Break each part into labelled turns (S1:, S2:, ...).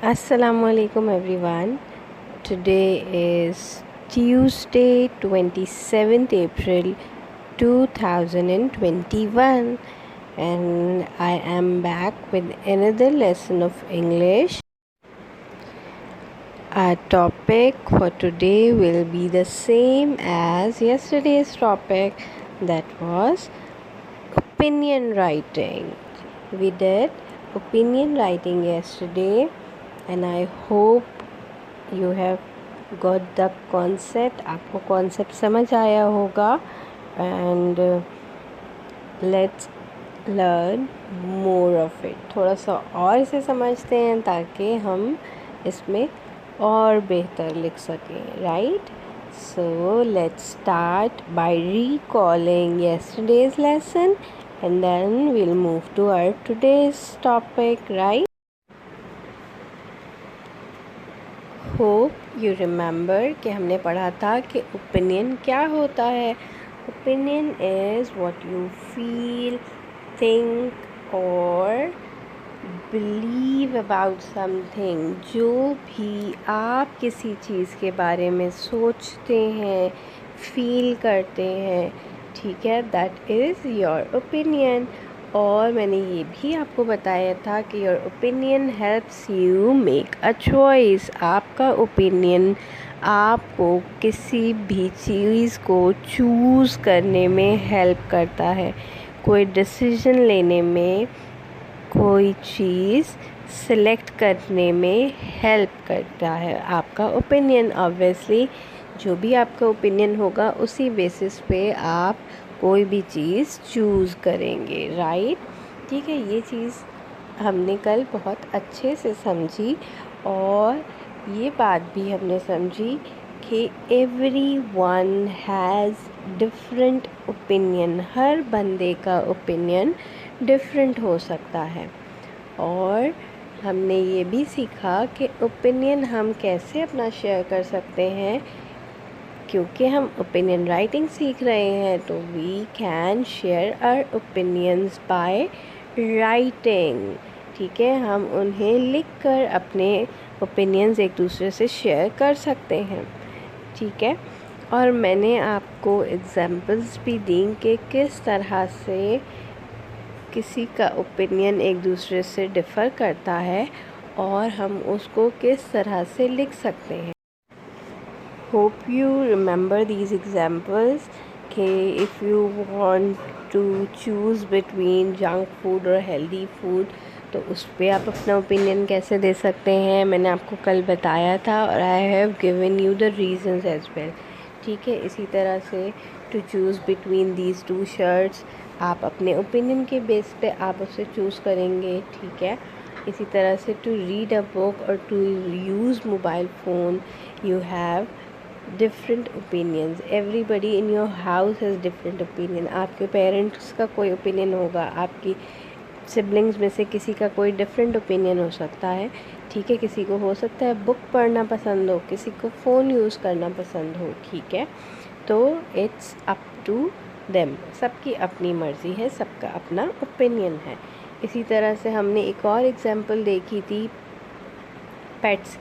S1: Assalamualaikum everyone. Today is Tuesday 27th April 2021 and I am back with another lesson of English. Our topic for today will be the same as yesterday's topic, that was opinion writing. We did opinion writing yesterday and I hope you have got the concept. आपको concept समझ आया होगा and let's learn more of it. थोड़ा सा और इसे समझते हैं ताकि हम इसमें और बेहतर लिख सकें, right? So let's start by recalling yesterday's lesson and then we'll move to our today's topic, right? Hope you remember कि हमने पढ़ा था कि ओपिनियन क्या होता है. Opinion is what you feel, think और बिलीव अबाउट समथिंग. जो भी आप किसी चीज़ के बारे में सोचते हैं, फील करते हैं, ठीक है, दैट इज़ योर ओपिनियन. और मैंने ये भी आपको बताया था कि your opinion helps you make a choice. आपका ओपिनियन आपको किसी भी चीज़ को चूज़ करने में हेल्प करता है, कोई डिसीजन लेने में, कोई चीज़ सेलेक्ट करने में हेल्प करता है आपका ओपिनियन. ऑब्वियसली जो भी आपका ओपिनियन होगा उसी बेसिस पे आप कोई भी चीज़ चूज़ करेंगे, राइट? ठीक है, ये चीज़ हमने कल बहुत अच्छे से समझी और ये बात भी हमने समझी कि everyone has different opinion. हर बंदे का ओपिनियन डिफरेंट हो सकता है. और हमने ये भी सीखा कि ओपिनियन हम कैसे अपना शेयर कर सकते हैं. क्योंकि हम ओपिनियन राइटिंग सीख रहे हैं तो we can share our opinions by writing. ठीक है, हम उन्हें लिखकर अपने ओपिनियंस एक दूसरे से शेयर कर सकते हैं. ठीक है, और मैंने आपको एग्जांपल्स भी दी कि किस तरह से किसी का ओपिनियन एक दूसरे से डिफ़र करता है और हम उसको किस तरह से लिख सकते हैं. Hope you remember these examples कि if you want to choose between junk food और healthy food तो उस पर आप अपना ओपिनियन कैसे दे सकते हैं. मैंने आपको कल बताया था और I have given you the reasons as well. ठीक है, इसी तरह से to choose between these two shirts आप अपने ओपिनियन के बेस पे आप उसे चूज़ करेंगे. ठीक है, इसी तरह से टू रीड अ बुक और to use mobile phone you have different opinions. Everybody in your house has different opinion. आपके पेरेंट्स का कोई ओपिनियन होगा, आपकी सिबलिंग्स में से किसी का कोई डिफरेंट ओपिनियन हो सकता है. ठीक है, किसी को हो सकता है बुक पढ़ना पसंद हो, किसी को फ़ोन यूज़ करना पसंद हो. ठीक है, तो इट्स अप टू देम. सबकी अपनी मर्ज़ी है, सबका अपना ओपिनियन है. इसी तरह से हमने एक और एग्जांपल देखी थी पेट्स.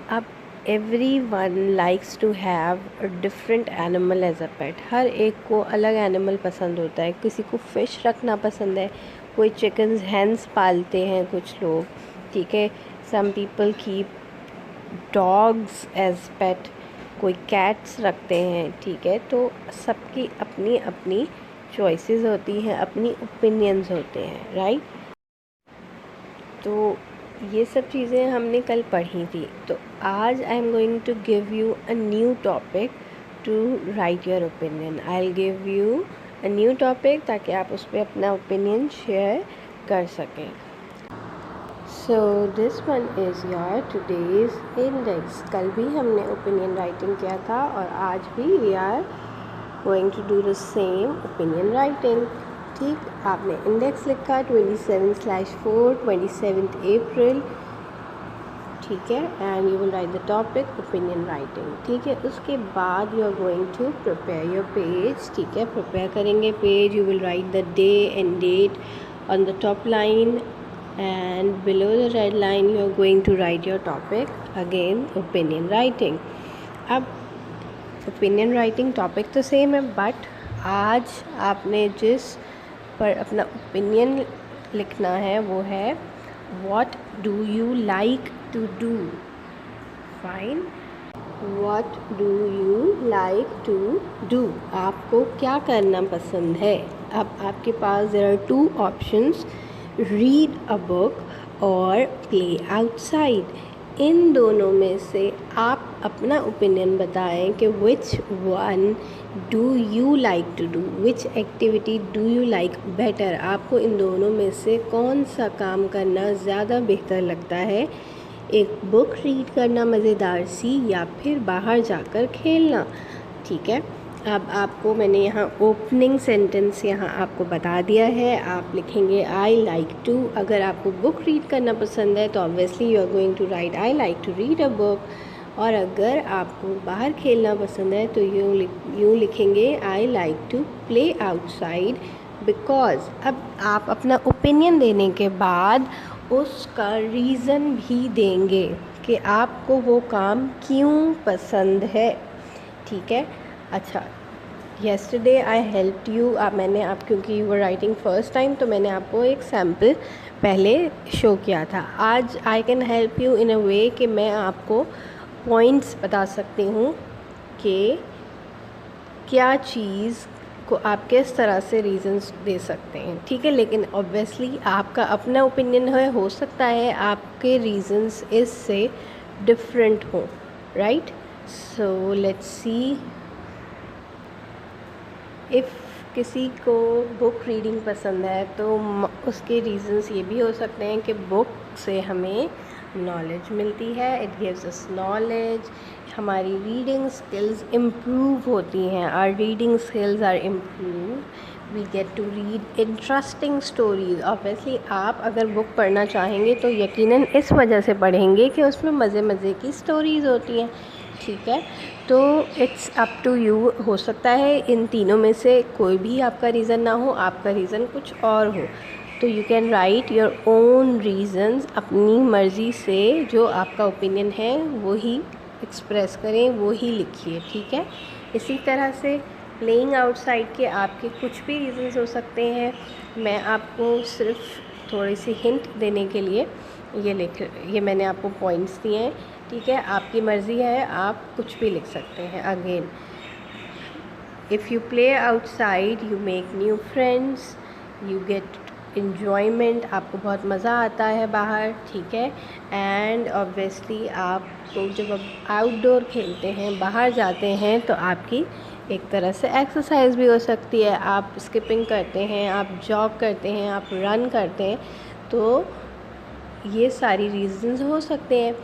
S1: अब everyone likes to have a different animal as a pet. हर एक को अलग एनिमल पसंद होता है. किसी को फ़िश रखना पसंद है, कोई चिकन्स हैंस पालते हैं कुछ लोग. ठीक है, some people keep dogs as pet, कोई कैट्स रखते हैं. ठीक है, तो सबकी अपनी अपनी चॉइसेस होती हैं, अपनी ओपिनियंस होते हैं, राइट? तो ये सब चीज़ें हमने कल पढ़ी थी. तो आज I am going to give you a new topic to write your opinion. I will give you a new topic ताकि आप उस पर अपना ओपिनियन शेयर कर सकें. So this one is your today's index. कल भी हमने ओपिनियन राइटिंग किया था और आज भी we are going to do the same opinion writing. ठीक, आपने इंडेक्स लिखा 27/4 27th April. ठीक है, and you will write the topic opinion writing. ठीक है, उसके बाद you are going to prepare your page. ठीक है, प्रिपेयर करेंगे page. You will write the day and date on the top line and below the red line you are going to write your topic, again opinion writing. अब opinion writing topic तो same है, but आज आपने जिस पर अपना opinion लिखना है वो है what do you like to do. Fine. What do you like to do, आपको क्या करना पसंद है. अब आपके पास there are two options, read a book और प्ले आउटसाइड. इन दोनों में से आप अपना ओपिनियन बताएं कि which one do you like to do, which activity do you like better. आपको इन दोनों में से कौन सा काम करना ज़्यादा बेहतर लगता है, एक बुक रीड करना मज़ेदार सी या फिर बाहर जाकर खेलना. ठीक है, अब आपको मैंने यहाँ ओपनिंग सेंटेंस यहाँ आपको बता दिया है. आप लिखेंगे आई लाइक टू. अगर आपको बुक रीड करना पसंद है तो obviously you are going to write I like to read a book. और अगर आपको बाहर खेलना पसंद है तो यूँ लिखेंगे I like to play outside. Because अब आप अपना ओपिनियन देने के बाद उसका रीज़न भी देंगे कि आपको वो काम क्यों पसंद है. ठीक है. अच्छा, येस्टरडे आई हेल्प्ड यू. मैंने आप, क्योंकि you were writing first time, तो मैंने आपको एक सैम्पल पहले शो किया था. आज I can help you in a way कि मैं आपको पॉइंट्स बता सकती हूँ कि क्या चीज़ को आप किस तरह से रीज़न्स दे सकते हैं. ठीक है, लेकिन ऑब्वियसली आपका अपना ओपिनियन है, हो सकता है आपके रीज़न्स इससे डिफरेंट हों. Right. So let's see. If किसी को बुक रीडिंग पसंद है तो उसके रीज़न्स ये भी हो सकते हैं कि बुक से हमें नॉलेज मिलती है, इट गिव्स अस नॉलेज. हमारी रीडिंग स्किल्स इम्प्रूव होती हैं, our reading skills are improve. We get to read interesting stories. Obviously आप अगर बुक पढ़ना चाहेंगे तो यकीनन इस वजह से पढ़ेंगे कि उसमें मज़े मज़े की स्टोरीज़ होती हैं. ठीक है, तो इट्स अप टू यू. हो सकता है इन तीनों में से कोई भी आपका रीज़न ना हो, आपका रीज़न कुछ और हो. तो you can write your own reasons. अपनी मर्ज़ी से जो आपका ओपिनियन है वो ही एक्सप्रेस करें, वो ही लिखिए. ठीक है. इसी तरह से प्लेइंग आउटसाइड के आपके कुछ भी रीज़न्स हो सकते हैं. मैं आपको सिर्फ थोड़ी सी हिंट देने के लिए ये मैंने आपको पॉइंट्स दिए हैं. ठीक है, आपकी मर्ज़ी है, आप कुछ भी लिख सकते हैं. Again, if you play outside you make new friends, you get enjoyment. आपको बहुत मज़ा आता है बाहर. ठीक है. एंड ऑब्वियसली आपको जब आप आउटडोर खेलते हैं, बाहर जाते हैं, तो आपकी एक तरह से एक्सरसाइज भी हो सकती है. आप स्किपिंग करते हैं, आप जॉग करते हैं, आप रन करते हैं. तो ये सारी रीज़न्स हो सकते हैं.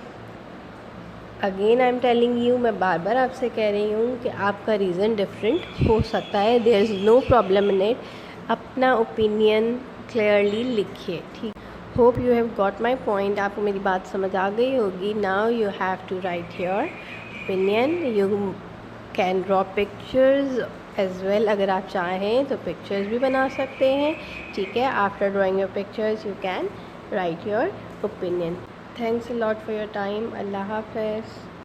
S1: Again I am telling you, मैं बार बार आपसे कह रही हूँ कि आपका रीज़न डिफरेंट हो सकता है. There is no problem in it. अपना ओपिनियन क्लियरली लिखिए. ठीक. Hope you have got my point. आपको मेरी बात समझ आ गई होगी. Now you have to write your opinion. You can draw pictures as well. अगर आप चाहें तो पिक्चर्स भी बना सकते हैं. ठीक है. After drawing your pictures you can write your opinion. Thanks a lot for your time. Allah Hafiz.